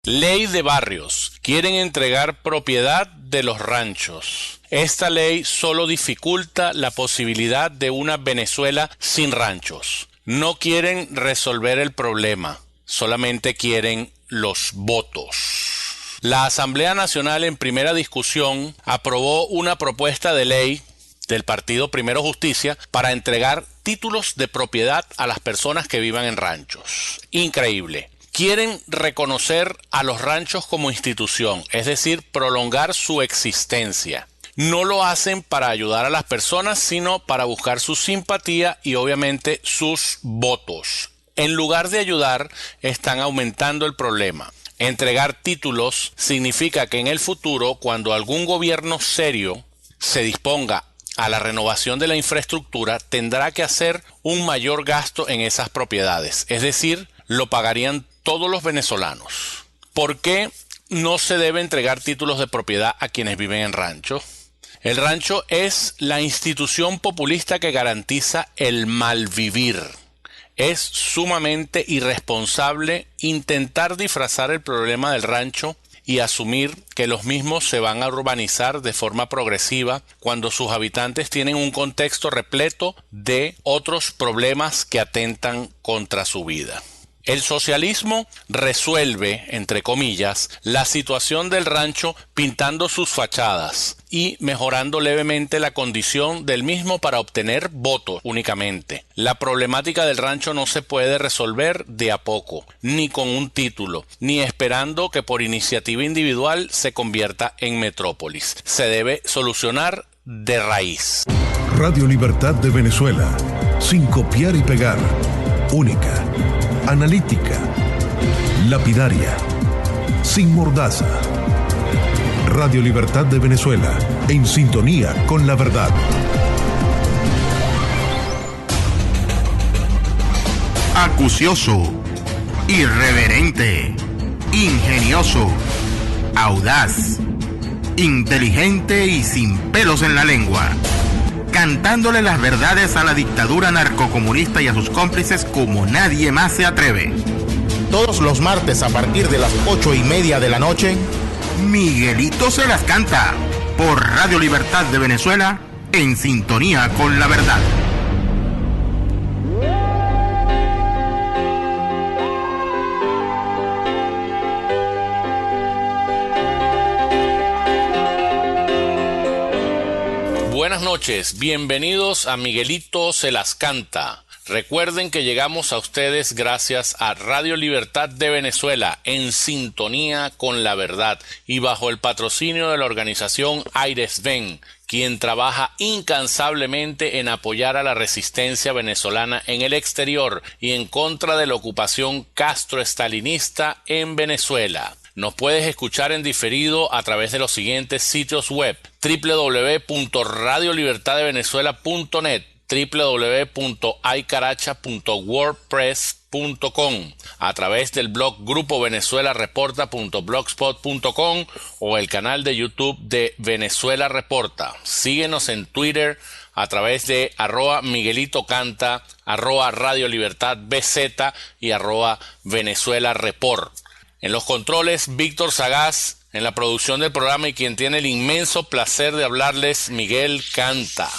Ley de barrios. Quieren entregar propiedad de los ranchos. Esta ley solo dificulta la posibilidad de una Venezuela sin ranchos. No quieren resolver el problema, solamente quieren los votos. La Asamblea Nacional en primera discusión aprobó una propuesta de ley del partido Primero Justicia para entregar títulos de propiedad a las personas que vivan en ranchos. Increíble. Quieren reconocer a los ranchos como institución, es decir, prolongar su existencia. No lo hacen para ayudar a las personas, sino para buscar su simpatía y obviamente sus votos. En lugar de ayudar, están aumentando el problema. Entregar títulos significa que en el futuro, cuando algún gobierno serio se disponga a la renovación de la infraestructura, tendrá que hacer un mayor gasto en esas propiedades. Es decir, lo pagarían todos los venezolanos. ¿Por qué no se debe entregar títulos de propiedad a quienes viven en ranchos? El rancho es la institución populista que garantiza el malvivir. Es sumamente irresponsable intentar disfrazar el problema del rancho y asumir que los mismos se van a urbanizar de forma progresiva cuando sus habitantes tienen un contexto repleto de otros problemas que atentan contra su vida. El socialismo resuelve, entre comillas, la situación del rancho pintando sus fachadas y mejorando levemente la condición del mismo para obtener votos únicamente. La problemática del rancho no se puede resolver de a poco, ni con un título, ni esperando que por iniciativa individual se convierta en metrópolis. Se debe solucionar de raíz. Radio Libertad de Venezuela, sin copiar y pegar, única, analítica, lapidaria, sin mordaza. Radio Libertad de Venezuela, en sintonía con la verdad. Acucioso, irreverente, ingenioso, audaz, inteligente y sin pelos en la lengua, cantándole las verdades a la dictadura narcocomunista y a sus cómplices como nadie más se atreve. Todos los martes a partir de las 8:30 de la noche, Miguelito se las canta por Radio Libertad de Venezuela, en sintonía con la verdad. Buenas noches, bienvenidos a Miguelito se las canta. Recuerden que llegamos a ustedes gracias a Radio Libertad de Venezuela, en sintonía con la verdad y bajo el patrocinio de la organización Aires Ven, quien trabaja incansablemente en apoyar a la resistencia venezolana en el exterior y en contra de la ocupación castroestalinista en Venezuela. Nos puedes escuchar en diferido a través de los siguientes sitios web: www.radiolibertaddevenezuela.net, www.aycaracha.wordpress.com, a través del blog Grupo Venezuela Reporta.blogspot.com o el canal de YouTube de Venezuela Reporta. Síguenos en Twitter a través de @MiguelitoCanta, @Radio Libertad BZ y @Venezuela Report. En los controles, Víctor Sagaz. En la producción del programa y quien tiene el inmenso placer de hablarles, Miguel Canta.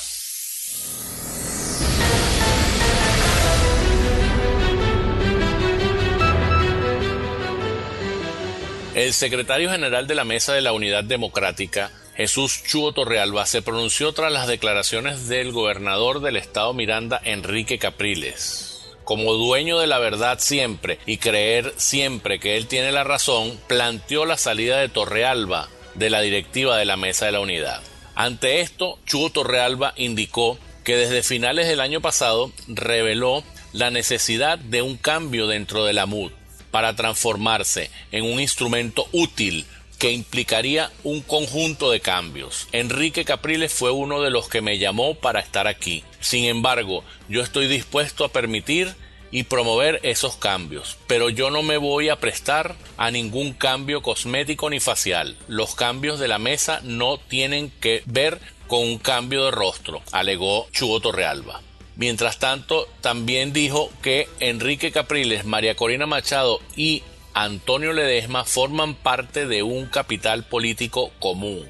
El secretario general de la Mesa de la Unidad Democrática, Jesús Chúo Torrealba, se pronunció tras las declaraciones del gobernador del estado Miranda, Enrique Capriles. Como dueño de la verdad siempre y creer siempre que él tiene la razón, planteó la salida de Torrealba de la directiva de la Mesa de la Unidad. Ante esto, Chúo Torrealba indicó que desde finales del año pasado reveló la necesidad de un cambio dentro de la MUD para transformarse en un instrumento útil que implicaría un conjunto de cambios. Enrique Capriles fue uno de los que me llamó para estar aquí. Sin embargo, yo estoy dispuesto a permitir y promover esos cambios, pero yo no me voy a prestar a ningún cambio cosmético ni facial. Los cambios de la mesa no tienen que ver con un cambio de rostro, alegó Chúo Torrealba. Mientras tanto, también dijo que Enrique Capriles, María Corina Machado y Antonio Ledesma forman parte de un capital político común.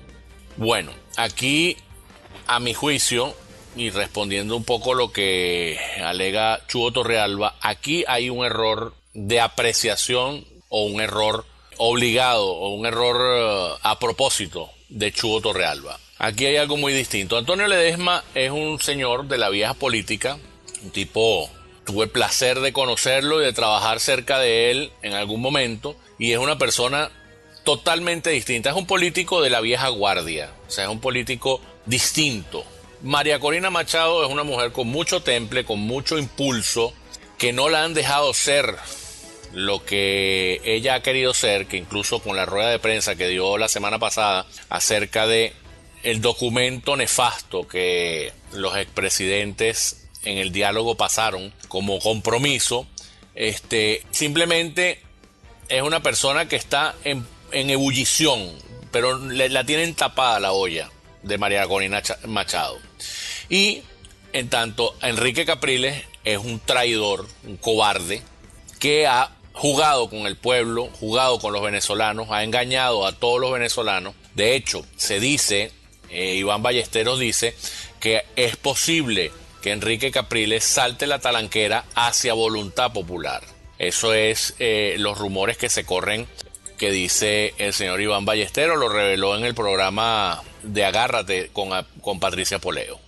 Bueno, aquí, a mi juicio, y respondiendo un poco lo que alega Chugo Torrealba, aquí hay un error de apreciación o un error obligado o un error a propósito de Chugo Torrealba. Aquí hay algo muy distinto. Antonio Ledesma es un señor de la vieja política, un tipo, tuve el placer de conocerlo y de trabajar cerca de él en algún momento, y es una persona totalmente distinta. Es un político de la vieja guardia, o sea, es un político distinto. María Corina Machado es una mujer con mucho temple, con mucho impulso, que no la han dejado ser lo que ella ha querido ser, que incluso con la rueda de prensa que dio la semana pasada acerca de el documento nefasto que los expresidentes en el diálogo pasaron como compromiso, simplemente es una persona que está en ebullición, pero la tienen tapada la olla de María Corina Machado. Y en tanto Enrique Capriles es un traidor, un cobarde, que ha jugado con el pueblo, jugado con los venezolanos, ha engañado a todos los venezolanos. De hecho, se dice, Iván Ballesteros dice, que es posible que Enrique Capriles salte la talanquera hacia Voluntad Popular. Eso es los rumores que se corren, que dice el señor Iván Ballesteros, lo reveló en el programa de Agárrate con Patricia Poleo.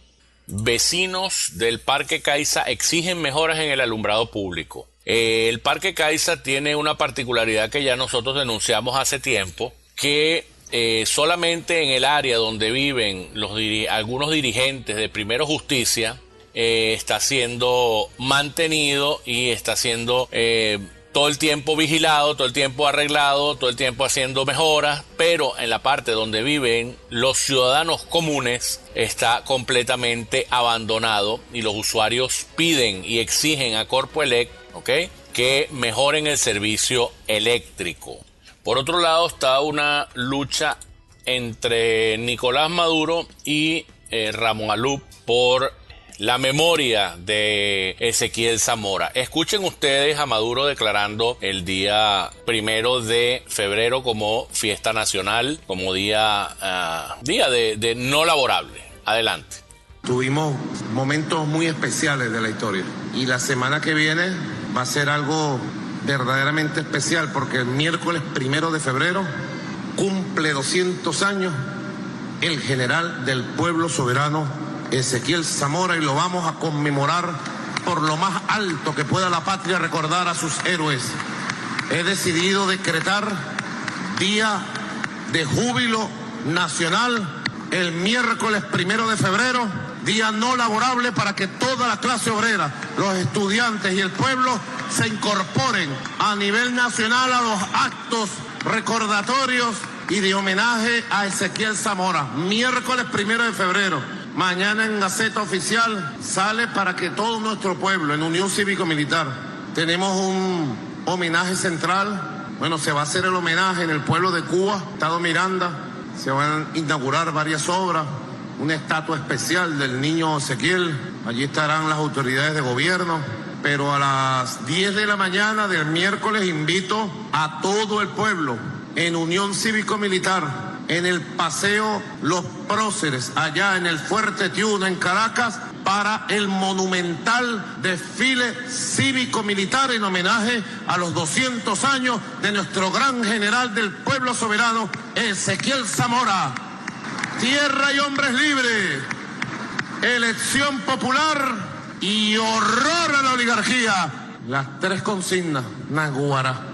Vecinos del Parque Caiza exigen mejoras en el alumbrado público. El Parque Caiza tiene una particularidad que ya nosotros denunciamos hace tiempo, que solamente en el área donde viven algunos dirigentes de Primero Justicia está siendo mantenido y está siendo todo el tiempo vigilado, todo el tiempo arreglado, todo el tiempo haciendo mejoras, pero en la parte donde viven los ciudadanos comunes está completamente abandonado, y los usuarios piden y exigen a Corpoelec, que mejoren el servicio eléctrico. Por otro lado está una lucha entre Nicolás Maduro y Ramón Alup por la memoria de Ezequiel Zamora. Escuchen ustedes a Maduro declarando el día 1 de febrero como fiesta nacional, como día de no laborable. Adelante. Tuvimos momentos muy especiales de la historia, y la semana que viene va a ser algo verdaderamente especial, porque el miércoles 1 de febrero cumple 200 años el general del pueblo soberano Ezequiel Zamora, y lo vamos a conmemorar por lo más alto que pueda la patria recordar a sus héroes. He decidido decretar día de júbilo nacional el miércoles 1 de febrero, día no laborable, para que toda la clase obrera, los estudiantes y el pueblo se incorporen a nivel nacional a los actos recordatorios y de homenaje a Ezequiel Zamora. Miércoles 1 de febrero. Mañana en Gaceta Oficial sale para que todo nuestro pueblo, en Unión Cívico-Militar, tenemos un homenaje central. Bueno, se va a hacer el homenaje en el pueblo de Cuba, Estado Miranda. Se van a inaugurar varias obras, una estatua especial del niño Ezequiel. Allí estarán las autoridades de gobierno. Pero a las 10 de la mañana del miércoles invito a todo el pueblo en Unión Cívico-Militar, en el Paseo Los Próceres, allá en el Fuerte Tiuna, en Caracas, para el monumental desfile cívico-militar en homenaje a los 200 años de nuestro gran general del pueblo soberano, Ezequiel Zamora. Tierra y hombres libres, elección popular y horror a la oligarquía. Las tres consignas, Naguará.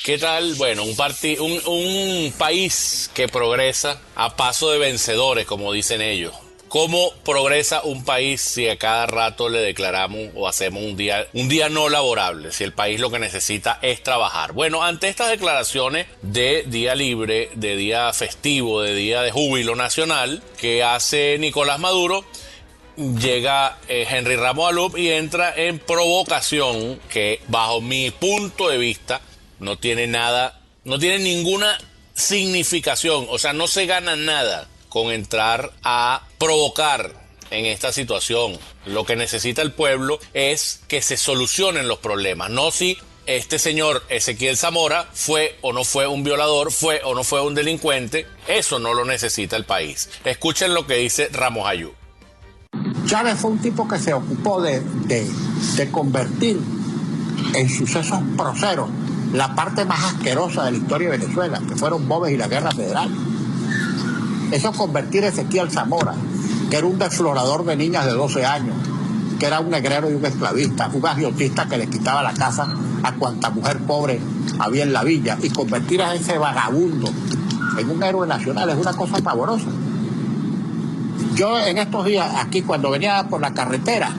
¿Qué tal? Bueno, un país que progresa a paso de vencedores, como dicen ellos. ¿Cómo progresa un país si a cada rato le declaramos o hacemos un día no laborable, si el país lo que necesita es trabajar? Bueno, ante estas declaraciones de día libre, de día festivo, de día de júbilo nacional que hace Nicolás Maduro, llega Henry Ramos Alup y entra en provocación que, bajo mi punto de vista, no tiene ninguna significación. O sea, no se gana nada con entrar a provocar en esta situación. Lo que necesita el pueblo es que se solucionen los problemas, no si este señor Ezequiel Zamora fue o no fue un violador, fue o no fue un delincuente. Eso no lo necesita el país. Escuchen lo que dice Ramos Ayub. Chávez fue un tipo que se ocupó de convertir en sucesos proceros la parte más asquerosa de la historia de Venezuela, que fueron Boves y la Guerra Federal. Eso convertir a Ezequiel Zamora, que era un desflorador de niñas de 12 años, que era un negrero y un esclavista, un agiotista que le quitaba la casa a cuanta mujer pobre había en la villa, y convertir a ese vagabundo en un héroe nacional es una cosa pavorosa. Yo en estos días, aquí cuando venía por la carretera,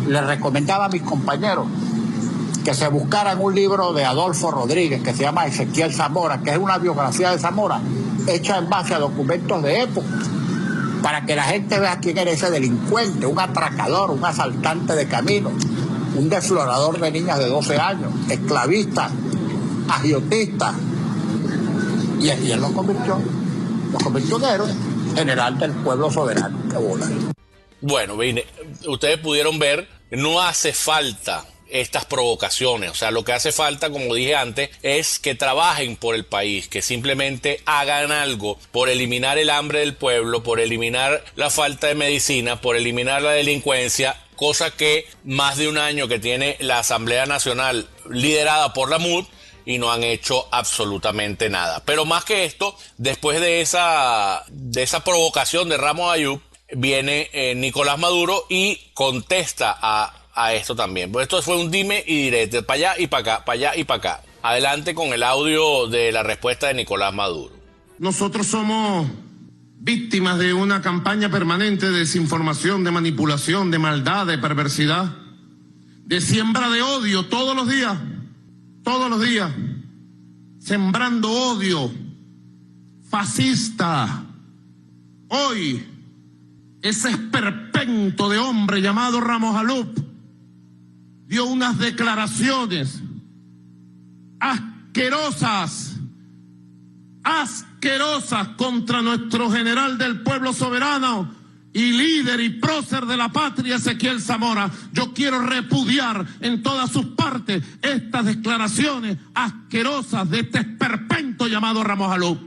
le recomendaba a mis compañeros que se buscaran un libro de Adolfo Rodríguez que se llama Ezequiel Zamora, que es una biografía de Zamora hecha en base a documentos de época, para que la gente vea quién era ese delincuente, un atracador, un asaltante de camino, un desflorador de niñas de 12 años, esclavista, agiotista. Y él lo convirtió en héroe, general del pueblo soberano. ¡Qué bola! Bueno, ustedes pudieron ver, no hace falta estas provocaciones. O sea, lo que hace falta, como dije antes, es que trabajen por el país, que simplemente hagan algo por eliminar el hambre del pueblo, por eliminar la falta de medicina, por eliminar la delincuencia, cosa que más de un año que tiene la Asamblea Nacional liderada por la MUD y no han hecho absolutamente nada. Pero más que esto, después de esa provocación de Ramos Ayub, viene Nicolás Maduro y contesta a esto también. Pues esto fue un dime y direte, para allá y para acá, para allá y para acá. Adelante con el audio de la respuesta de Nicolás Maduro. Nosotros somos víctimas de una campaña permanente de desinformación, de manipulación, de maldad, de perversidad, de siembra de odio todos los días, sembrando odio fascista. Hoy, ese esperpento de hombre llamado Ramos Ayub dio unas declaraciones asquerosas contra nuestro general del pueblo soberano y líder y prócer de la patria, Ezequiel Zamora. Yo quiero repudiar en todas sus partes estas declaraciones asquerosas de este esperpento llamado Ramos Ayub,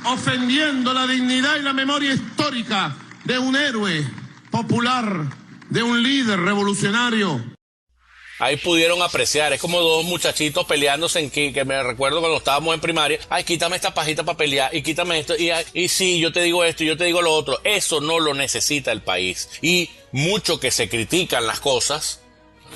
ofendiendo la dignidad y la memoria histórica de un héroe popular, de un líder revolucionario. Ahí pudieron apreciar, es como dos muchachitos peleándose que me recuerdo cuando estábamos en primaria. Ay, quítame esta pajita para pelear y quítame esto y sí, yo te digo esto y yo te digo lo otro. Eso no lo necesita el país. Y mucho que se critican las cosas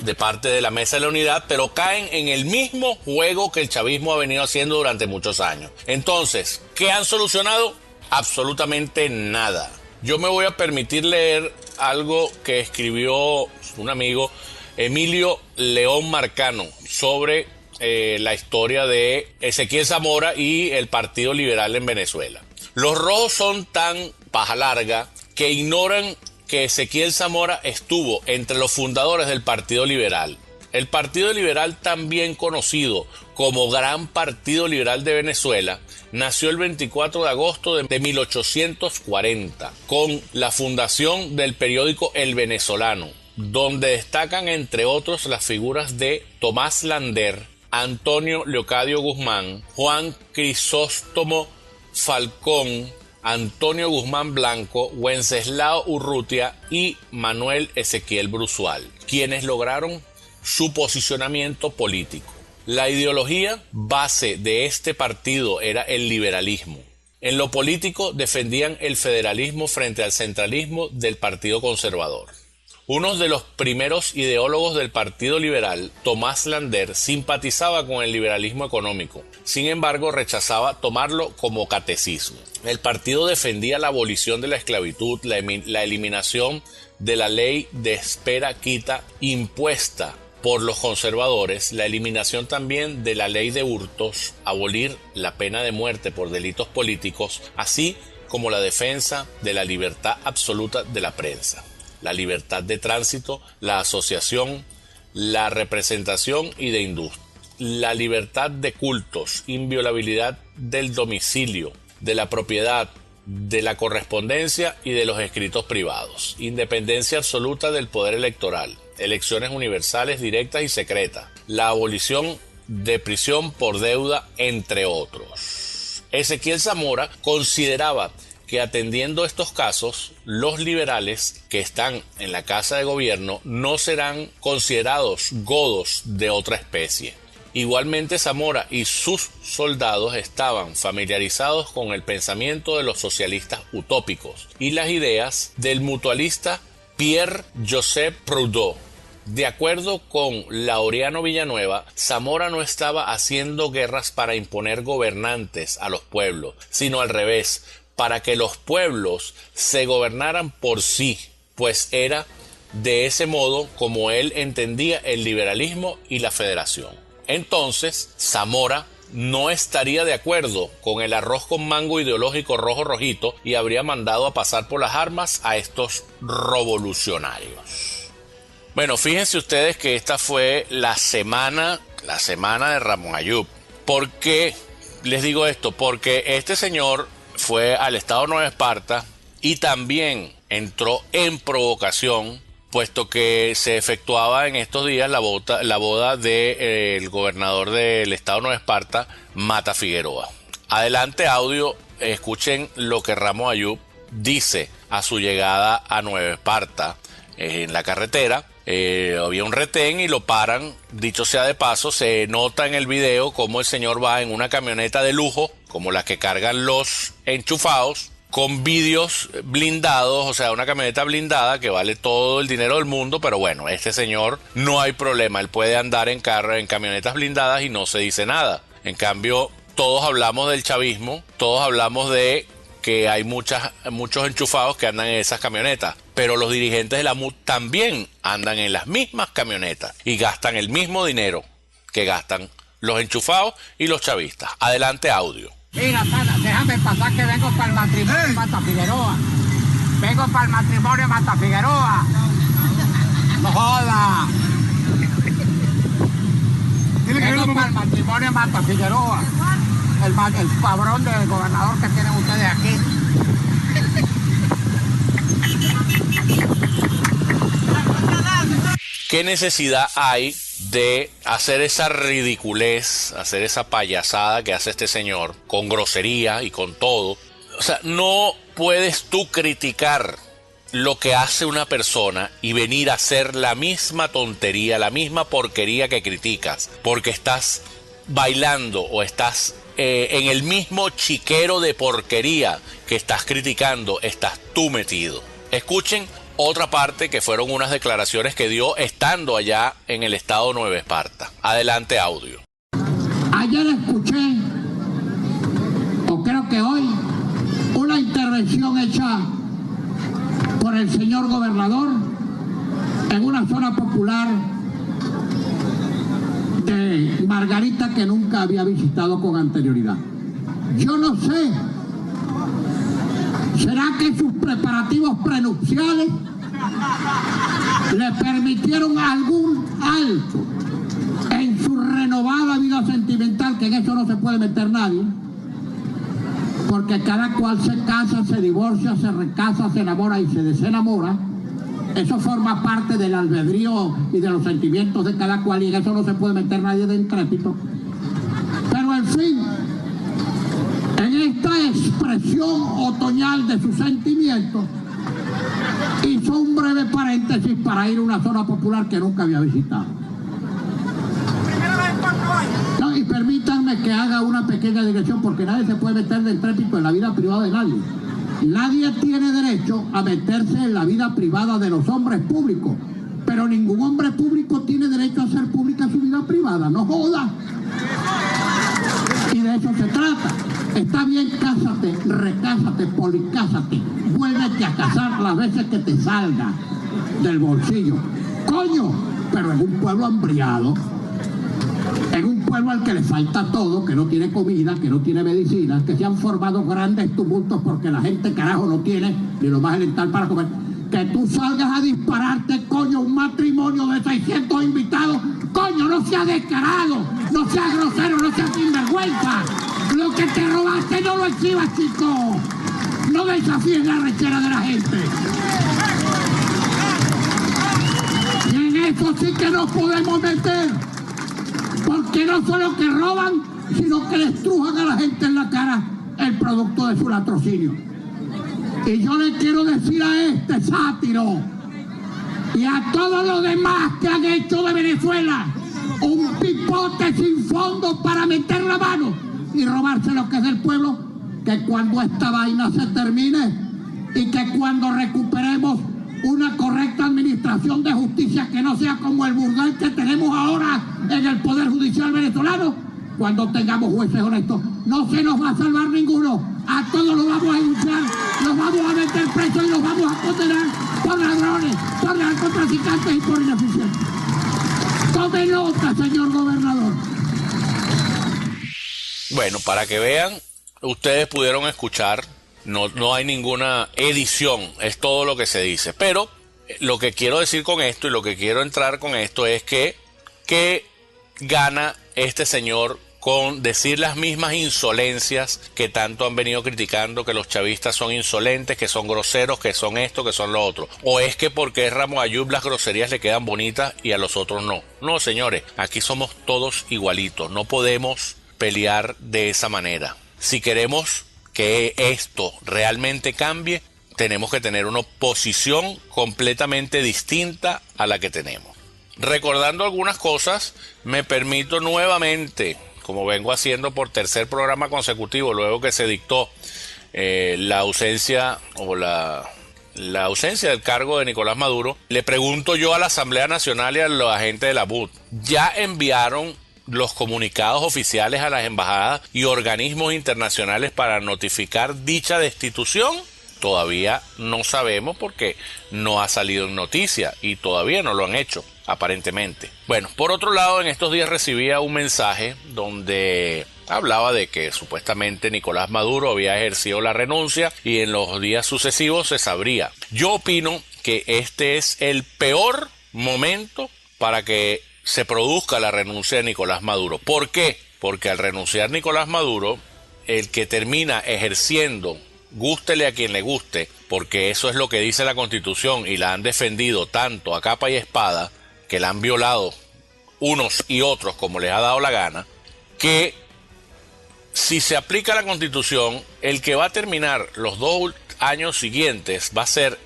de parte de la Mesa de la Unidad, pero caen en el mismo juego que el chavismo ha venido haciendo durante muchos años. Entonces, ¿qué han solucionado? Absolutamente nada. Yo me voy a permitir leer algo que escribió un amigo, Emilio León Marcano, sobre la historia de Ezequiel Zamora y el Partido Liberal en Venezuela. Los rojos son tan paja larga que ignoran que Ezequiel Zamora estuvo entre los fundadores del Partido Liberal. El Partido Liberal, también conocido como Gran Partido Liberal de Venezuela, nació el 24 de agosto de 1840 con la fundación del periódico El Venezolano, donde destacan entre otros las figuras de Tomás Lander, Antonio Leocadio Guzmán, Juan Crisóstomo Falcón, Antonio Guzmán Blanco, Wenceslao Urrutia y Manuel Ezequiel Bruzual, quienes lograron su posicionamiento político. La ideología base de este partido era el liberalismo. En lo político defendían el federalismo frente al centralismo del Partido Conservador. Uno de los primeros ideólogos del Partido Liberal, Tomás Lander, simpatizaba con el liberalismo económico. Sin embargo, rechazaba tomarlo como catecismo. El partido defendía la abolición de la esclavitud, la eliminación de la ley de espera quita impuesta por los conservadores, la eliminación también de la ley de hurtos, abolir la pena de muerte por delitos políticos, así como la defensa de la libertad absoluta de la prensa, la libertad de tránsito, la asociación, la representación y de industria, la libertad de cultos, inviolabilidad del domicilio, de la propiedad, de la correspondencia y de los escritos privados, independencia absoluta del poder electoral, elecciones universales, directas y secretas, la abolición de prisión por deuda, entre otros. Ezequiel Zamora consideraba que atendiendo estos casos, los liberales que están en la Casa de Gobierno no serán considerados godos de otra especie. Igualmente, Zamora y sus soldados estaban familiarizados con el pensamiento de los socialistas utópicos y las ideas del mutualista Pierre-Joseph Proudhon. De acuerdo con Laureano Villanueva, Zamora no estaba haciendo guerras para imponer gobernantes a los pueblos, sino al revés, para que los pueblos se gobernaran por sí, pues era de ese modo como él entendía el liberalismo y la federación. Entonces, Zamora no estaría de acuerdo con el arroz con mango ideológico rojo-rojito y habría mandado a pasar por las armas a estos revolucionarios. Bueno, fíjense ustedes que esta fue la semana de Ramón Ayub. ¿Por qué les digo esto? Porque este señor fue al estado Nueva Esparta y también entró en provocación, puesto que se efectuaba en estos días la boda del gobernador del estado Nueva Esparta, Mata Figueroa. Adelante audio, escuchen lo que Ramón Ayub dice a su llegada a Nueva Esparta en la carretera. Había un retén y lo paran. Dicho sea de paso, se nota en el video cómo el señor va en una camioneta de lujo, como las que cargan los enchufados, con vidrios blindados, o sea, una camioneta blindada que vale todo el dinero del mundo, pero bueno, este señor no hay problema, él puede andar en camionetas blindadas y no se dice nada. En cambio, todos hablamos del chavismo, todos hablamos de que hay muchos enchufados que andan en esas camionetas, pero los dirigentes de la MUD también andan en las mismas camionetas y gastan el mismo dinero que gastan los enchufados y los chavistas. Adelante audio. Mira, Sana, déjame pasar que vengo para el matrimonio de Mata Figueroa. Vengo para el matrimonio de Mata Figueroa. No joda. Vengo para el matrimonio de Mata Figueroa. El cabrón del gobernador que tienen ustedes aquí. ¿Qué necesidad hay de hacer esa ridiculez, hacer esa payasada que hace este señor, con grosería y con todo? O sea, no puedes tú criticar lo que hace una persona y venir a hacer la misma tontería, la misma porquería que criticas, porque estás bailando o estás en el mismo chiquero de porquería que estás criticando, estás tú metido. Escuchen otra parte que fueron unas declaraciones que dio estando allá en el estado Nueva Esparta. Adelante audio. Ayer escuché, o creo que hoy, una intervención hecha por el señor gobernador en una zona popular de Margarita que nunca había visitado con anterioridad. Yo no sé, ¿será que sus preparativos prenupciales le permitieron algún alto en su renovada vida sentimental? Que en eso no se puede meter nadie, porque cada cual se casa, se divorcia, se recasa, se enamora y se desenamora. Eso forma parte del albedrío y de los sentimientos de cada cual, y en eso no se puede meter nadie de incrépito. Pero en fin, en esta expresión otoñal de sus sentimientos, hizo un breve paréntesis para ir a una zona popular que nunca había visitado. No, y permítanme que haga una pequeña digresión, porque nadie se puede meter de incrépito en la vida privada de nadie. Nadie tiene derecho a meterse en la vida privada de los hombres públicos, pero ningún hombre público tiene derecho a hacer pública su vida privada. No joda. Y de eso se trata. Está bien, cásate, recásate, policásate, vuélvete a casar las veces que te salga del bolsillo. Coño, pero en un pueblo hambriado, en un pueblo al que le falta todo, que no tiene comida, que no tiene medicina, que se han formado grandes tumultos porque la gente carajo no tiene ni lo más elemental para comer. Que tú salgas a dispararte, coño, un matrimonio de 600 invitados, coño, no seas descarado, no seas grosero, no seas sinvergüenza. Lo que te robaste no lo exhibas, chico. No desafíes la rechera de la gente. Y en eso sí que nos podemos meter, porque no solo que roban, sino que le estrujan a la gente en la cara el producto de su latrocinio. Y yo le quiero decir a este sátiro y a todos los demás que han hecho de Venezuela un pipote sin fondo para meter la mano y robarse lo que es del pueblo, que cuando esta vaina se termine y que cuando recuperemos una correcta administración de justicia que no sea como el burdel que tenemos ahora en el Poder Judicial venezolano, cuando tengamos jueces honestos, no se nos va a salvar ninguno. A todos los vamos a luchar, los vamos a meter presos y los vamos a condenar por ladrones, por narcotraficantes y por ineficientes. Tome nota, señor gobernador. Bueno, para que vean, ustedes pudieron escuchar, no hay ninguna edición, es todo lo que se dice. Pero lo que quiero decir con esto y lo que quiero entrar con esto es que gana este señor con decir las mismas insolencias que tanto han venido criticando, que los chavistas son insolentes, que son groseros, que son esto, que son lo otro. ¿O es que porque es Ramos Ayub las groserías le quedan bonitas y a los otros no? No, señores, aquí somos todos igualitos, no podemos pelear de esa manera. Si queremos que esto realmente cambie, tenemos que tener una posición completamente distinta a la que tenemos. Recordando algunas cosas, me permito nuevamente, como vengo haciendo por tercer programa consecutivo, luego que se dictó la ausencia del cargo de Nicolás Maduro, le pregunto yo a la Asamblea Nacional y a los agentes de la BUD, ¿ya enviaron los comunicados oficiales a las embajadas y organismos internacionales para notificar dicha destitución? Todavía no sabemos porque no ha salido en noticia y todavía no lo han hecho, aparentemente. Bueno, por otro lado, en estos días recibía un mensaje donde hablaba de que supuestamente Nicolás Maduro había ejercido la renuncia y en los días sucesivos se sabría. Yo opino que este es el peor momento para que se produzca la renuncia de Nicolás Maduro. ¿Por qué? Porque al renunciar Nicolás Maduro, el que termina ejerciendo, gústele a quien le guste, porque eso es lo que dice la Constitución y la han defendido tanto a capa y espada, que la han violado unos y otros como les ha dado la gana, que si se aplica la Constitución, el que va a terminar los 2 años siguientes va a ser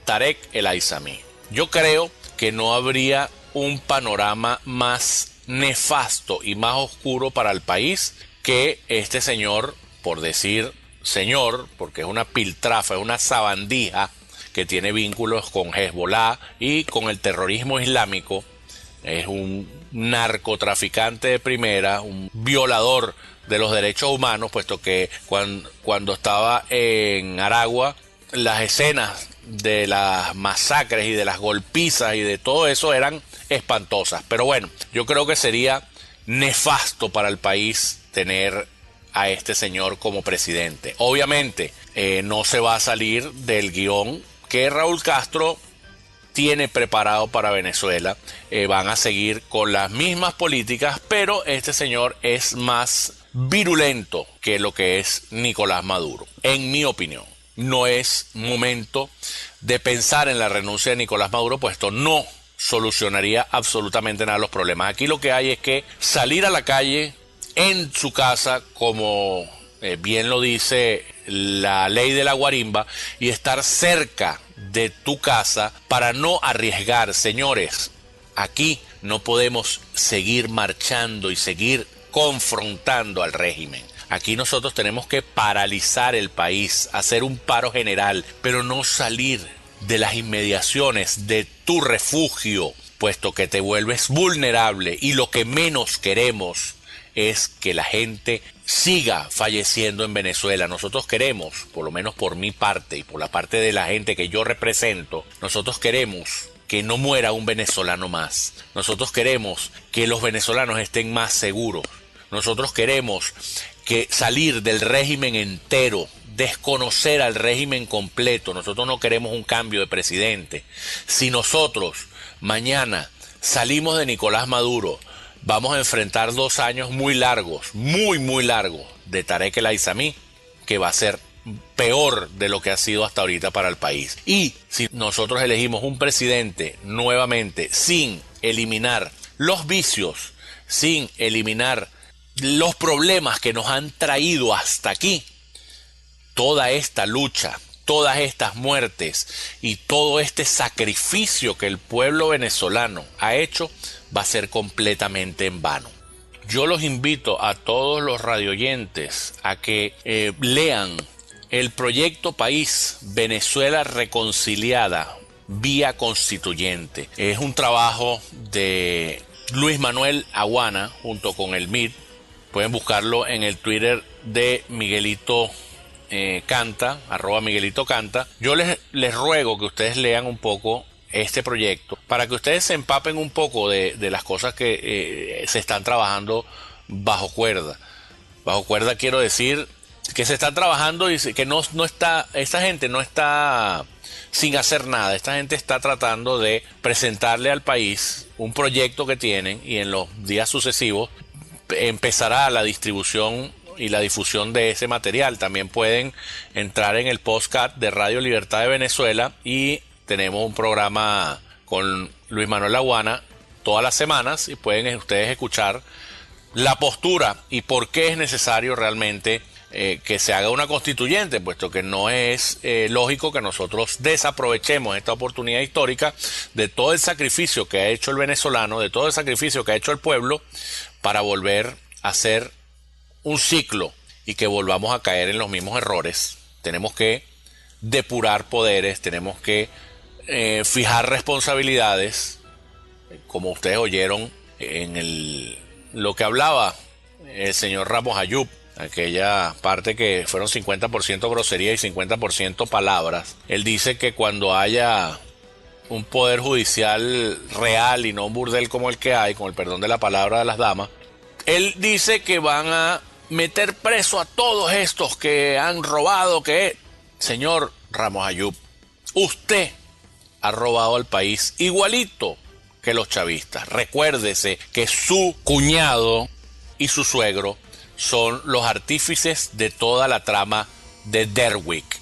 Tarek El Aissami. Yo creo que no habría un panorama más nefasto y más oscuro para el país que este señor, por decir señor, porque es una piltrafa, es una sabandija que tiene vínculos con Hezbollah y con el terrorismo islámico, es un narcotraficante de primera, un violador de los derechos humanos, puesto que cuando estaba en Aragua, las escenas de las masacres y de las golpizas y de todo eso eran espantosas. Pero bueno, yo creo que sería nefasto para el país tener a este señor como presidente. Obviamente no se va a salir del guión que Raúl Castro tiene preparado para Venezuela. Van a seguir con las mismas políticas, pero este señor es más virulento que lo que es Nicolás Maduro, en mi opinión. No es momento de pensar en la renuncia de Nicolás Maduro, puesto no solucionaría absolutamente nada los problemas. Aquí lo que hay es que salir a la calle en su casa, como bien lo dice la ley de la guarimba, y estar cerca de tu casa para no arriesgar. Señores, aquí no podemos seguir marchando y seguir confrontando al régimen. Aquí nosotros tenemos que paralizar el país, hacer un paro general, pero no salir de las inmediaciones de tu refugio, puesto que te vuelves vulnerable y lo que menos queremos es que la gente siga falleciendo en Venezuela. Nosotros queremos, por lo menos por mi parte y por la parte de la gente que yo represento, nosotros queremos que no muera un venezolano más. Nosotros queremos que los venezolanos estén más seguros. Nosotros queremos que salir del régimen entero, desconocer al régimen completo. Nosotros no queremos un cambio de presidente. Si nosotros mañana salimos de Nicolás Maduro, vamos a enfrentar 2 años muy largos, muy largos, de Tarek El Aissami, que va a ser peor de lo que ha sido hasta ahorita para el país. Y si nosotros elegimos un presidente nuevamente sin eliminar los vicios, sin eliminar los problemas que nos han traído hasta aquí, toda esta lucha, todas estas muertes y todo este sacrificio que el pueblo venezolano ha hecho va a ser completamente en vano. Yo los invito a todos los radioyentes a que lean el proyecto País Venezuela Reconciliada vía constituyente. Es un trabajo de Luis Manuel Aguana junto con el MIT. Pueden buscarlo en el Twitter de Miguelito Canta, @MiguelitoCanta. Yo les ruego que ustedes lean un poco este proyecto para que ustedes se empapen un poco de las cosas que se están trabajando bajo cuerda. Bajo cuerda quiero decir que se están trabajando y que no está, esta gente no está sin hacer nada. Esta gente está tratando de presentarle al país un proyecto que tienen, y en los días sucesivos empezará la distribución y la difusión de ese material. También pueden entrar en el podcast de Radio Libertad de Venezuela, y tenemos un programa con Luis Manuel Aguana todas las semanas, y pueden ustedes escuchar la postura y por qué es necesario realmente que se haga una constituyente, puesto que no es lógico que nosotros desaprovechemos esta oportunidad histórica de todo el sacrificio que ha hecho el venezolano, de todo el sacrificio que ha hecho el pueblo, para volver a hacer un ciclo y que volvamos a caer en los mismos errores. Tenemos que depurar poderes, tenemos que fijar responsabilidades, como ustedes oyeron en lo que hablaba el señor Ramos Ayub, aquella parte que fueron 50% grosería y 50% palabras. Él dice que cuando haya un poder judicial real y no un burdel como el que hay, con el perdón de la palabra de las damas, él dice que van a meter preso a todos estos que han robado. Señor Ramos Ayub, usted ha robado al país igualito que los chavistas. Recuérdese que su cuñado y su suegro son los artífices de toda la trama de Derwick.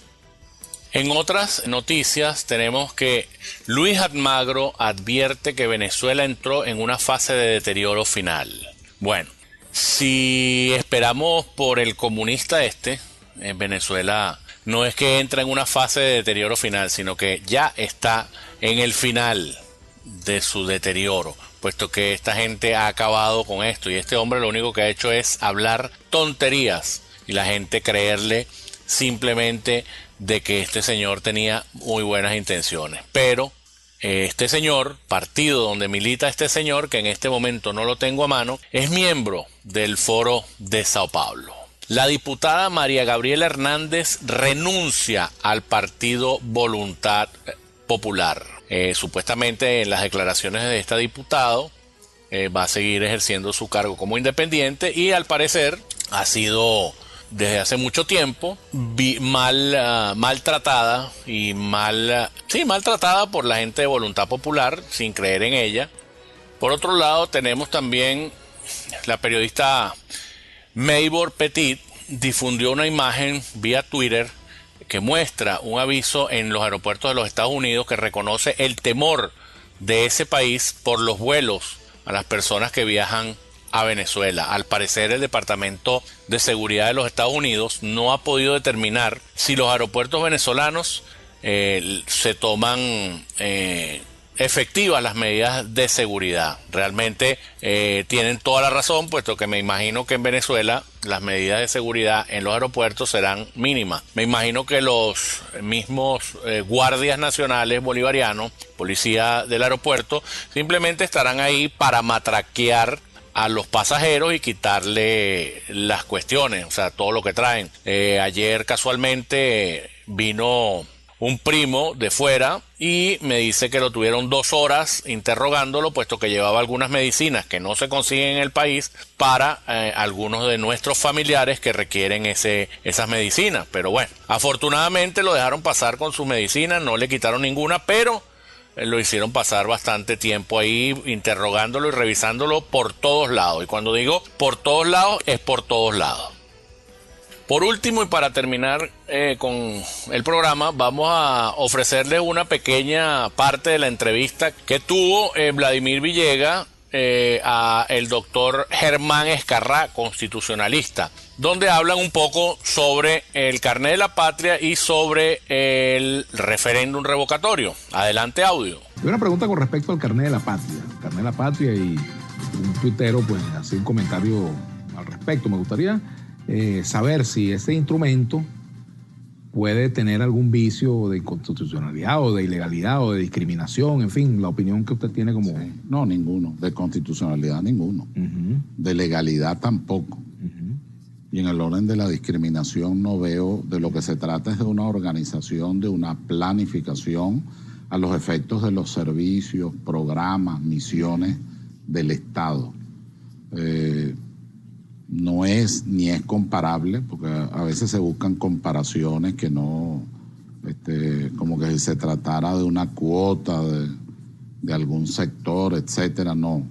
En otras noticias tenemos que Luis Almagro advierte que Venezuela entró en una fase de deterioro final. Bueno, si esperamos por el comunista en Venezuela no es que entra en una fase de deterioro final, sino que ya está en el final de su deterioro, puesto que esta gente ha acabado con esto, y este hombre lo único que ha hecho es hablar tonterías y la gente creerle simplemente de que este señor tenía muy buenas intenciones. Pero este señor, partido donde milita este señor, que en este momento no lo tengo a mano, es miembro del Foro de Sao Paulo. La diputada María Gabriela Hernández renuncia al partido Voluntad Popular. Supuestamente en las declaraciones de esta diputado va a seguir ejerciendo su cargo como independiente, y al parecer ha sido desde hace mucho tiempo maltratada y maltratada por la gente de Voluntad Popular sin creer en ella. Por otro lado, tenemos también la periodista Maybor Petit difundió una imagen vía Twitter que muestra un aviso en los aeropuertos de los Estados Unidos que reconoce el temor de ese país por los vuelos a las personas que viajan a Venezuela. Al parecer, el Departamento de Seguridad de los Estados Unidos no ha podido determinar si los aeropuertos venezolanos se toman efectivas las medidas de seguridad. Realmente tienen toda la razón, puesto que me imagino que en Venezuela las medidas de seguridad en los aeropuertos serán mínimas. Me imagino que los mismos guardias nacionales bolivarianos, policía del aeropuerto, simplemente estarán ahí para matraquear a los pasajeros y quitarle las cuestiones, o sea, todo lo que traen. Ayer casualmente vino un primo de fuera y me dice que lo tuvieron 2 horas interrogándolo, puesto que llevaba algunas medicinas que no se consiguen en el país para algunos de nuestros familiares que requieren esas medicinas. Pero bueno, afortunadamente lo dejaron pasar con sus medicinas, no le quitaron ninguna, pero lo hicieron pasar bastante tiempo ahí interrogándolo y revisándolo por todos lados. Y cuando digo por todos lados, es por todos lados. Por último, y para terminar con el programa, vamos a ofrecerles una pequeña parte de la entrevista que tuvo Vladimir Villegas a el doctor Germán Escarrá, constitucionalista, donde hablan un poco sobre el carnet de la patria y sobre el referéndum revocatorio. Adelante, audio. Hay una pregunta con respecto al carnet de la patria. El carnet de la patria, y un tuitero pues hace un comentario al respecto. Me gustaría saber si ese instrumento puede tener algún vicio de inconstitucionalidad o de ilegalidad o de discriminación, en fin, la opinión que usted tiene como... Sí. No, ninguno. De constitucionalidad, ninguno. De legalidad, tampoco. Y en el orden de la discriminación no veo, de lo que se trata es de una organización, de una planificación a los efectos de los servicios, programas, misiones del Estado. No es ni es comparable, porque a veces se buscan comparaciones que no, como que si se tratara de una cuota de algún sector, etcétera, no.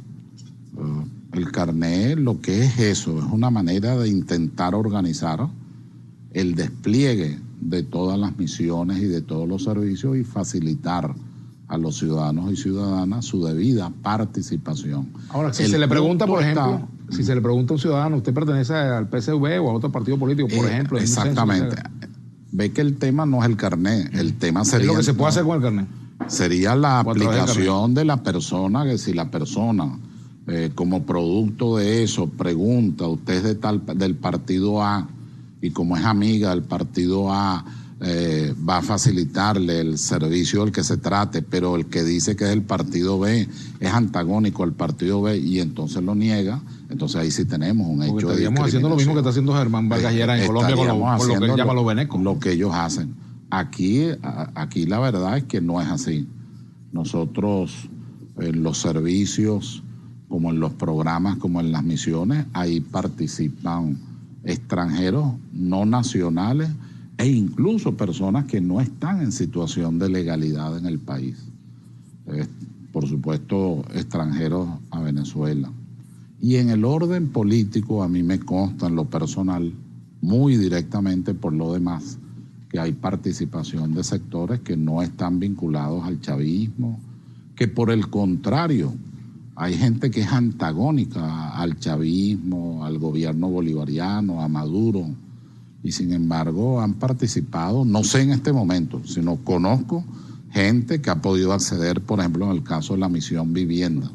El carnet lo que es eso, es una manera de intentar organizar el despliegue de todas las misiones y de todos los servicios y facilitar a los ciudadanos y ciudadanas su debida participación. Ahora, si se le pregunta, por ejemplo, si se le pregunta a un ciudadano, ¿usted pertenece al PSV o a otro partido político, por ejemplo? Exactamente. Ve que el tema no es el carnet, el tema sería... ¿Es lo que se puede hacer con el carnet? Sería la aplicación de la persona, que si la persona, como producto de eso, pregunta, usted es del partido A, y como es amiga del partido A, va a facilitarle el servicio del que se trate, pero el que dice que es el partido B es antagónico al partido B y entonces lo niega, entonces ahí sí tenemos un hecho de discriminación. Estaríamos haciendo lo mismo que está haciendo Germán Vargas Lleras en Colombia con lo que él llama los venecos. Lo que ellos hacen. Aquí la verdad es que no es así. Nosotros en los servicios, como en los programas, como en las misiones, ahí participan extranjeros no nacionales e incluso personas que no están en situación de legalidad en el país. Por supuesto, extranjeros a Venezuela. Y en el orden político, a mí me consta en lo personal, muy directamente por lo demás, que hay participación de sectores que no están vinculados al chavismo, que por el contrario, hay gente que es antagónica al chavismo, al gobierno bolivariano, a Maduro, y sin embargo han participado, no sé en este momento, sino conozco gente que ha podido acceder, por ejemplo, en el caso de la misión vivienda.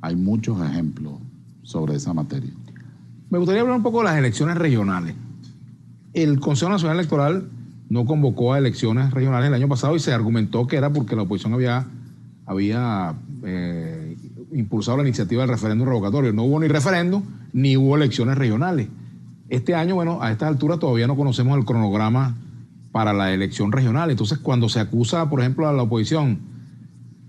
Hay muchos ejemplos sobre esa materia. Me gustaría hablar un poco de las elecciones regionales. El Consejo Nacional Electoral no convocó a elecciones regionales el año pasado y se argumentó que era porque la oposición había impulsado la iniciativa del referéndum revocatorio. No hubo ni referéndum ni hubo elecciones regionales. Este año, bueno, a estas alturas todavía no conocemos el cronograma para la elección regional. Entonces, cuando se acusa, por ejemplo, a la oposición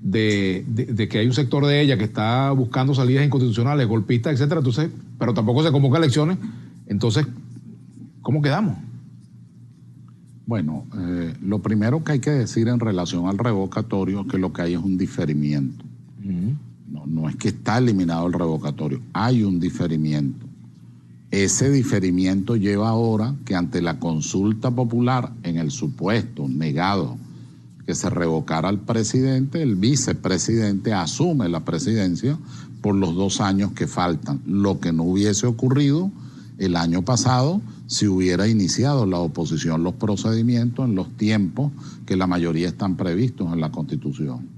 de que hay un sector de ella que está buscando salidas inconstitucionales, golpistas, etcétera, entonces, pero tampoco se convoca elecciones, entonces, ¿cómo quedamos? Bueno, lo primero que hay que decir en relación al revocatorio es que lo que hay es un diferimiento. No es que está eliminado el revocatorio, hay un diferimiento. Ese diferimiento lleva ahora que ante la consulta popular, en el supuesto negado que se revocara al presidente, el vicepresidente asume la presidencia por los 2 años que faltan, lo que no hubiese ocurrido el año pasado si hubiera iniciado la oposición los procedimientos en los tiempos que la mayoría están previstos en la Constitución.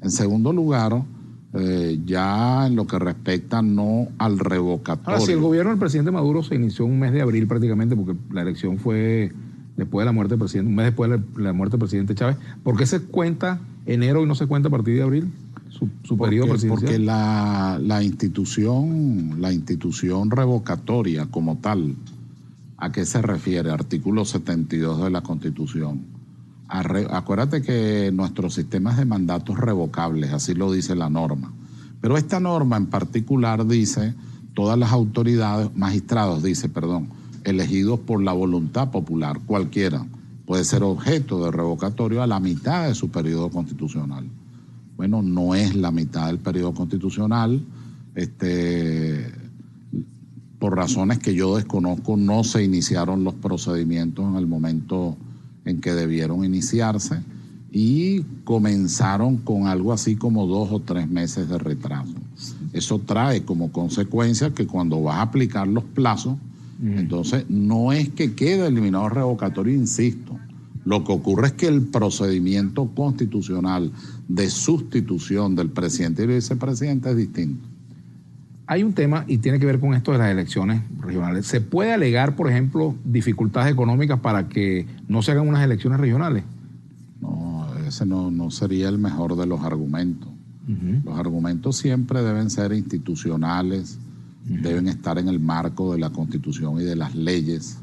En segundo lugar, ya en lo que respecta no al revocatorio. Ahora, si el gobierno del presidente Maduro se inició un mes de abril prácticamente, porque la elección fue después de la muerte del presidente, un mes después de la muerte del presidente Chávez, ¿por qué se cuenta enero y no se cuenta a partir de abril su periodo presidencial? Porque la institución revocatoria como tal, ¿a qué se refiere? Artículo 72 de la Constitución. Acuérdate que nuestro sistema es de mandatos revocables, así lo dice la norma. Pero esta norma en particular dice, todas las autoridades, elegidos por la voluntad popular, cualquiera, puede ser objeto de revocatorio a la mitad de su periodo constitucional. Bueno, no es la mitad del periodo constitucional. por razones que yo desconozco, no se iniciaron los procedimientos en el momento en que debieron iniciarse y comenzaron con algo así como 2 o 3 meses de retraso. Eso trae como consecuencia que cuando vas a aplicar los plazos, entonces no es que quede eliminado el revocatorio, insisto. Lo que ocurre es que el procedimiento constitucional de sustitución del presidente y el vicepresidente es distinto. Hay un tema y tiene que ver con esto de las elecciones regionales. ¿Se puede alegar, por ejemplo, dificultades económicas para que no se hagan unas elecciones regionales? No, ese no sería el mejor de los argumentos. Los argumentos siempre deben ser institucionales, deben estar en el marco de la Constitución y de las leyes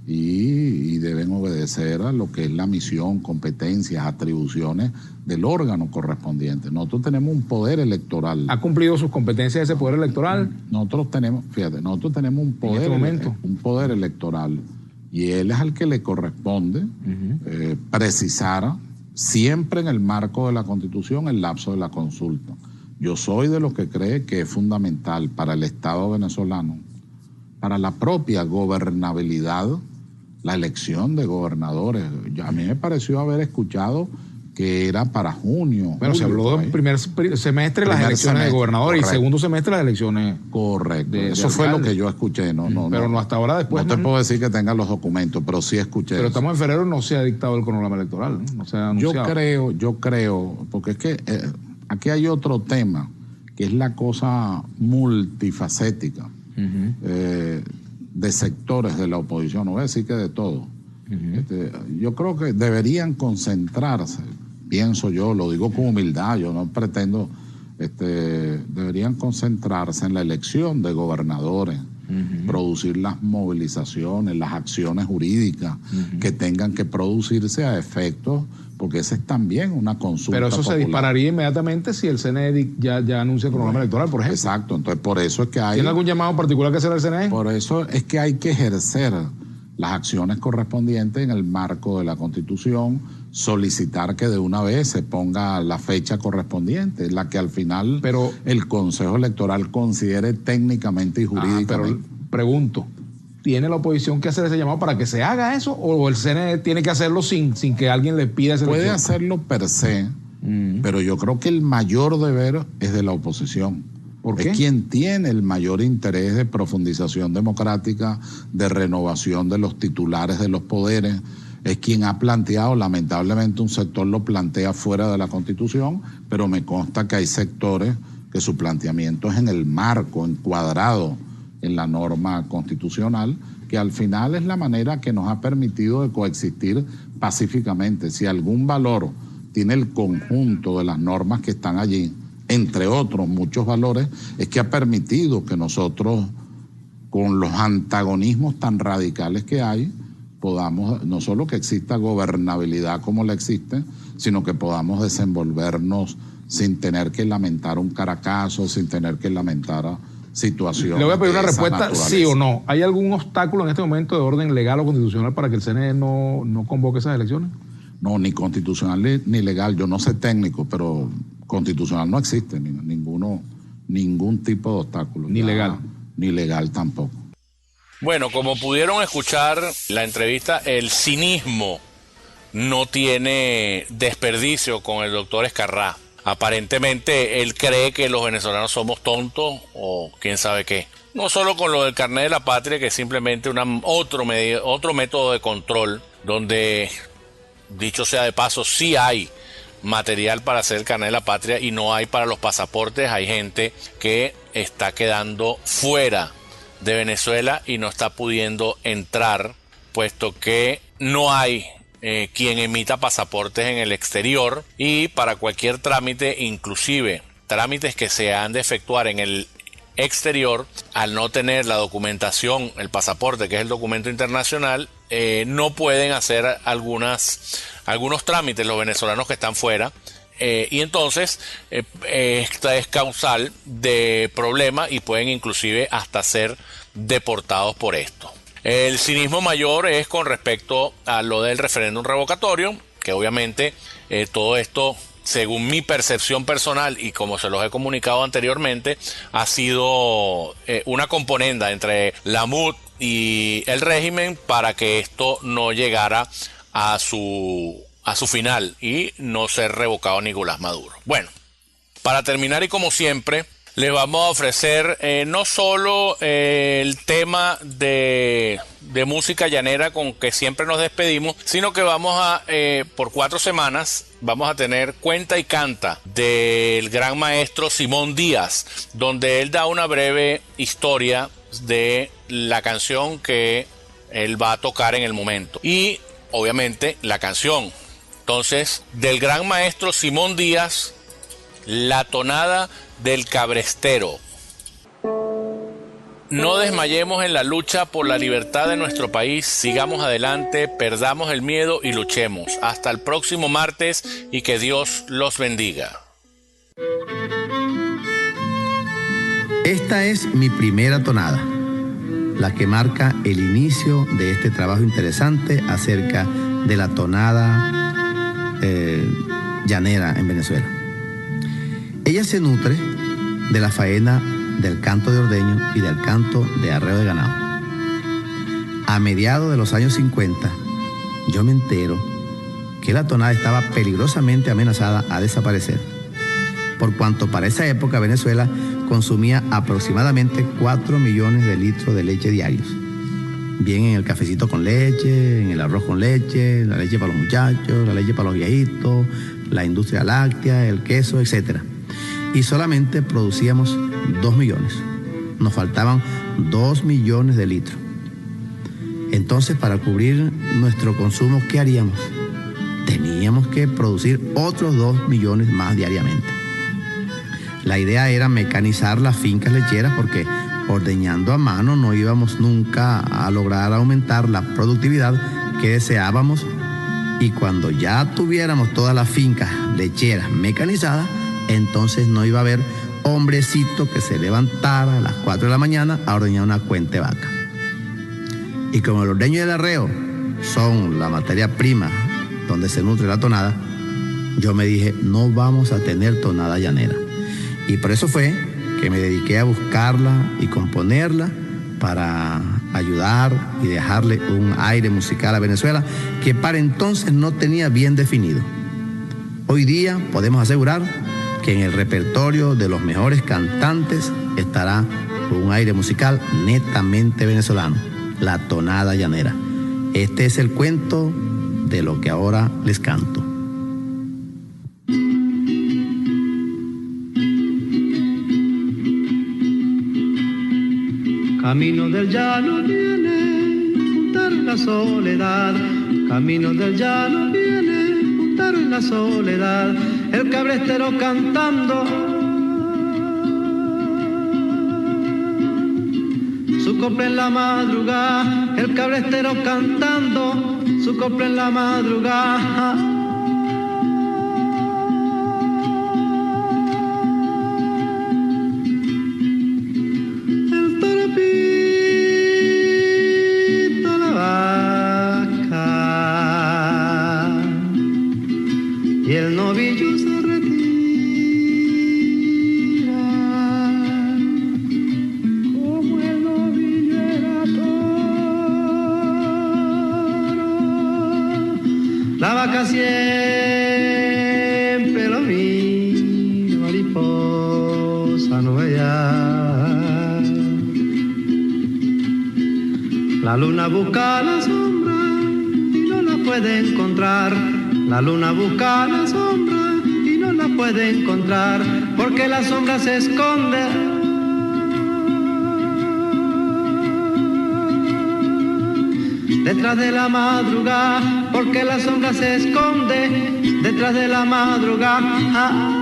y deben obedecer a lo que es la misión, competencias, atribuciones del órgano correspondiente. Nosotros tenemos un poder electoral. ¿Ha cumplido sus competencias ese poder electoral? Nosotros tenemos un poder, un poder electoral y él es al que le corresponde precisar siempre en el marco de la Constitución el lapso de la consulta. Yo soy de los que cree que es fundamental para el Estado venezolano, para la propia gobernabilidad, la elección de gobernadores. A mí me pareció haber escuchado que era para junio. Bueno, se habló del primer semestre las elecciones de gobernadores, correcto, y segundo semestre las elecciones. Correcto, eso fue lo que yo escuché. Pero no hasta ahora después. No te puedo decir que tenga los documentos, pero sí escuché. Pero estamos en febrero, no se ha dictado el cronograma electoral, ¿no? No se ha anunciado. Yo creo, porque es que aquí hay otro tema, que es la cosa multifacética de sectores de la oposición, no voy a decir que de todo. Yo creo que deberían concentrarse, pienso yo, lo digo con humildad, yo no pretendo, deberían concentrarse en la elección de gobernadores, producir las movilizaciones, las acciones jurídicas que tengan que producirse a efectos, porque esa es también una consulta Pero eso popular. Se dispararía inmediatamente si el CNE ya anuncia el programa electoral, por ejemplo. Exacto, entonces por eso es que hay... ¿Tiene algún llamado particular que hacer el CNE? Por eso es que hay que ejercer las acciones correspondientes en el marco de la Constitución, solicitar que de una vez se ponga la fecha correspondiente, la que al final el Consejo Electoral considere técnicamente y jurídicamente. Pero pregunto, ¿tiene la oposición que hacer ese llamado para que se haga eso? ¿O el CNE tiene que hacerlo sin que alguien le pida ese Puede hacerlo per se, pero yo creo que el mayor deber es de la oposición. ¿Por qué? Es quien tiene el mayor interés de profundización democrática, de renovación de los titulares de los poderes. Es quien ha planteado, lamentablemente un sector lo plantea fuera de la Constitución, pero me consta que hay sectores que su planteamiento es en el marco, encuadrado en la norma constitucional, que al final es la manera que nos ha permitido de coexistir pacíficamente. Si algún valor tiene el conjunto de las normas que están allí, entre otros muchos valores, es que ha permitido que nosotros, con los antagonismos tan radicales que hay, podamos, no solo que exista gobernabilidad como la existe, sino que podamos desenvolvernos sin tener que lamentar un Caracazo, sin tener que lamentar situaciones. Le voy a pedir una respuesta, sí o no. ¿Hay algún obstáculo en este momento de orden legal o constitucional para que el CNE no convoque esas elecciones? No, ni constitucional ni legal. Yo no sé técnico, pero constitucional no existe ningún tipo de obstáculo. Ni legal. Ni legal tampoco. Bueno, como pudieron escuchar la entrevista, el cinismo no tiene desperdicio con el doctor Ezcarrá. Aparentemente él cree que los venezolanos somos tontos o quién sabe qué. No solo con lo del carnet de la patria, que es simplemente otro método de control, donde, dicho sea de paso, sí hay material para hacer el carnet de la patria y no hay para los pasaportes. Hay gente que está quedando fuera de Venezuela y no está pudiendo entrar, puesto que no hay quien emita pasaportes en el exterior, y para cualquier trámite, inclusive trámites que se han de efectuar en el exterior, al no tener la documentación, el pasaporte, que es el documento internacional, no pueden hacer algunos trámites los venezolanos que están fuera, y entonces esta es causal de problemas y pueden inclusive hasta ser deportados por esto. El cinismo mayor es con respecto a lo del referéndum revocatorio, que obviamente todo esto según mi percepción personal y como se los he comunicado anteriormente, ha sido una componenda entre la MUD y el régimen para que esto no llegara a su final y no ser revocado Nicolás Maduro. Bueno, para terminar y como siempre, les vamos a ofrecer no solo el tema de música llanera con que siempre nos despedimos, sino que vamos a, por 4 semanas, vamos a tener Cuenta y Canta del gran maestro Simón Díaz, donde él da una breve historia de la canción que él va a tocar en el momento y obviamente la canción. Entonces, del gran maestro Simón Díaz, La tonada del cabrestero. No desmayemos en la lucha por la libertad de nuestro país, sigamos adelante, perdamos el miedo y luchemos. Hasta el próximo martes y que Dios los bendiga. Esta es mi primera tonada, la que marca el inicio de este trabajo interesante acerca de la tonada llanera en Venezuela. Ella se nutre de la faena del canto de ordeño y del canto de arreo de ganado. A mediados de los años 50, yo me entero que la tonada estaba peligrosamente amenazada a desaparecer, por cuanto para esa época Venezuela consumía aproximadamente 4 millones de litros de leche diarios, bien en el cafecito con leche, en el arroz con leche, la leche para los muchachos, la leche para los viejitos, la industria láctea, el queso, etc. Y solamente producíamos 2 millones. Nos faltaban 2 millones de litros. Entonces, para cubrir nuestro consumo, ¿qué haríamos? Teníamos que producir otros 2 millones más diariamente. La idea era mecanizar las fincas lecheras porque ordeñando a mano no íbamos nunca a lograr aumentar la productividad que deseábamos, y cuando ya tuviéramos todas las fincas lecheras mecanizadas, entonces no iba a haber hombrecito que se levantara a las 4 de la mañana a ordeñar una cuenta de vaca. Y como el ordeño y el arreo son la materia prima donde se nutre la tonada, yo me dije, no vamos a tener tonada llanera. Y por eso fue que me dediqué a buscarla y componerla para ayudar y dejarle un aire musical a Venezuela que para entonces no tenía bien definido. Hoy día podemos asegurar que en el repertorio de los mejores cantantes estará un aire musical netamente venezolano, la tonada llanera. Este es el cuento de lo que ahora les canto. Camino del llano viene, juntar en la soledad. Camino del llano viene, juntar en la soledad. El cabrestero cantando su copla en la madrugada. El cabrestero cantando su copla en la madrugada. Y el novillo se retira, como el novillo era toro. La vaca siempre lo mira, mariposa no veía. La luna busca la sombra y no la puede encontrar. La luna busca la sombra y no la puede encontrar, porque la sombra se esconde detrás de la madrugada, porque la sombra se esconde detrás de la madrugada.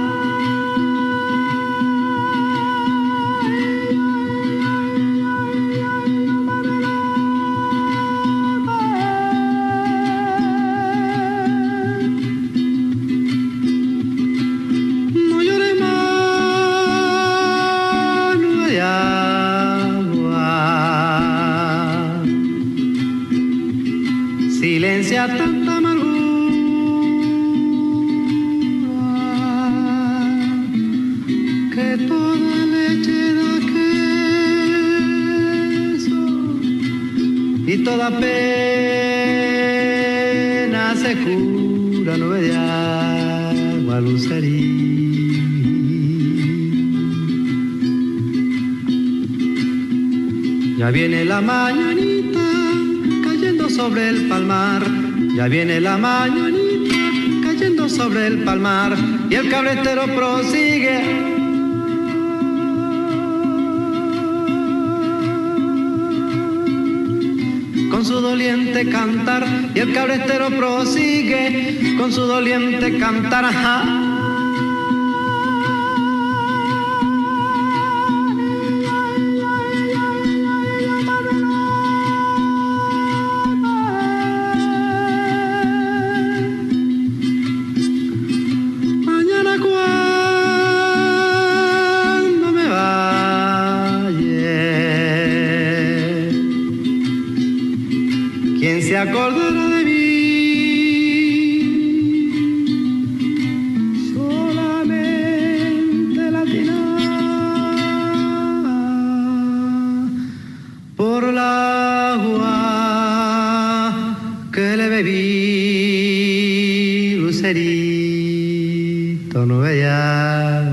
Silencia tanta amargura, toda pena se cura nube de agua lucerí. Ya viene la mañanita cayendo sobre el palmar, ya viene la mañanita cayendo sobre el palmar, y el cabretero prosigue con su doliente cantar, y el cabretero prosigue con su doliente cantar. Ajá. Se acordará de mí, solamente latina por el agua que le bebí, lucerito, no veía